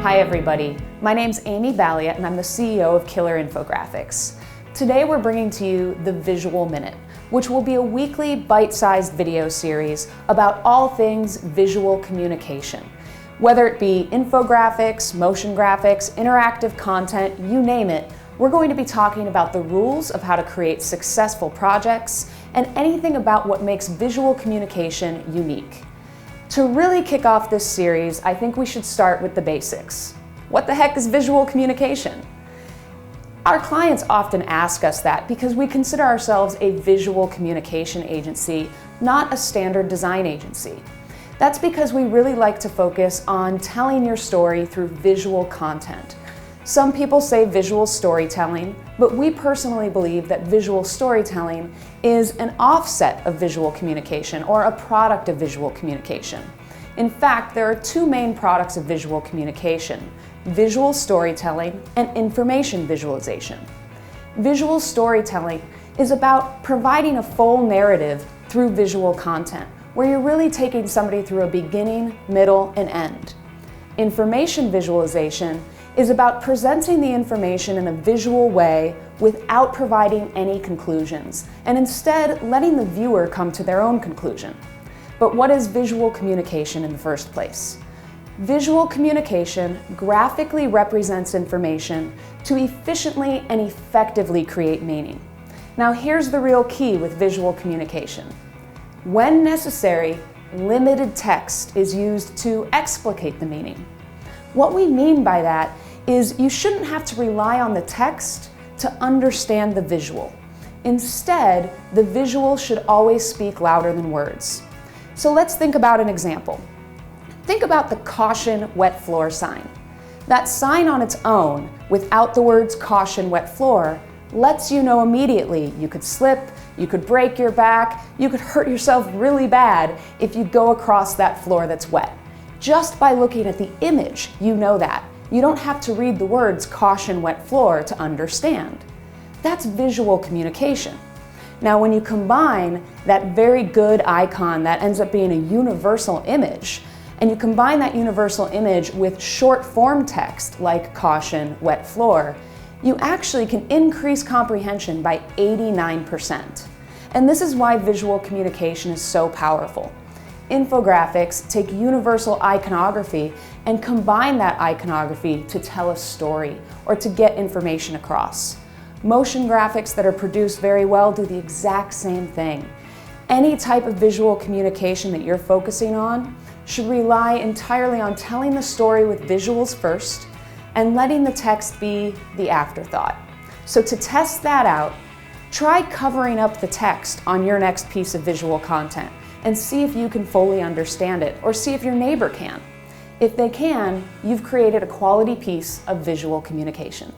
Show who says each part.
Speaker 1: Hi everybody, my name's Amy Balliett and I'm the CEO of Killer Infographics. Today we're bringing to you the Visual Minute, which will be a weekly bite-sized video series about all things visual communication. Whether it be infographics, motion graphics, interactive content, you name it, we're going to be talking about the rules of how to create successful projects and anything about what makes visual communication unique. To really kick off this series, I think we should start with the basics. What the heck is visual communication? Our clients often ask us that because we consider ourselves a visual communication agency, not a standard design agency. That's because we really like to focus on telling your story through visual content. Some people say visual storytelling, but we personally believe that visual storytelling is an offset of visual communication or a product of visual communication. In fact, there are two main products of visual communication: visual storytelling and information visualization. Visual storytelling is about providing a full narrative through visual content, where you're really taking somebody through a beginning, middle, and end. Information visualization is about presenting the information in a visual way without providing any conclusions, and instead letting the viewer come to their own conclusion. But what is visual communication in the first place? Visual communication graphically represents information to efficiently and effectively create meaning. Now here's the real key with visual communication. When necessary, limited text is used to explicate the meaning. What we mean by that is you shouldn't have to rely on the text to understand the visual. Instead, the visual should always speak louder than words. So let's think about an example. Think about the caution wet floor sign. That sign on its own, without the words caution wet floor, lets you know immediately you could slip, you could break your back, you could hurt yourself really bad if you go across that floor that's wet. Just by looking at the image, you know that. You don't have to read the words caution wet floor to understand. That's visual communication. Now when you combine that very good icon that ends up being a universal image, and you combine that universal image with short form text like caution wet floor, you actually can increase comprehension by 89%. And this is why visual communication is so powerful. Infographics take universal iconography and combine that iconography to tell a story or to get information across. Motion graphics that are produced very well do the exact same thing. Any type of visual communication that you're focusing on should rely entirely on telling the story with visuals first and letting the text be the afterthought. So to test that out, try covering up the text on your next piece of visual content and see if you can fully understand it, or see if your neighbor can. If they can, you've created a quality piece of visual communication.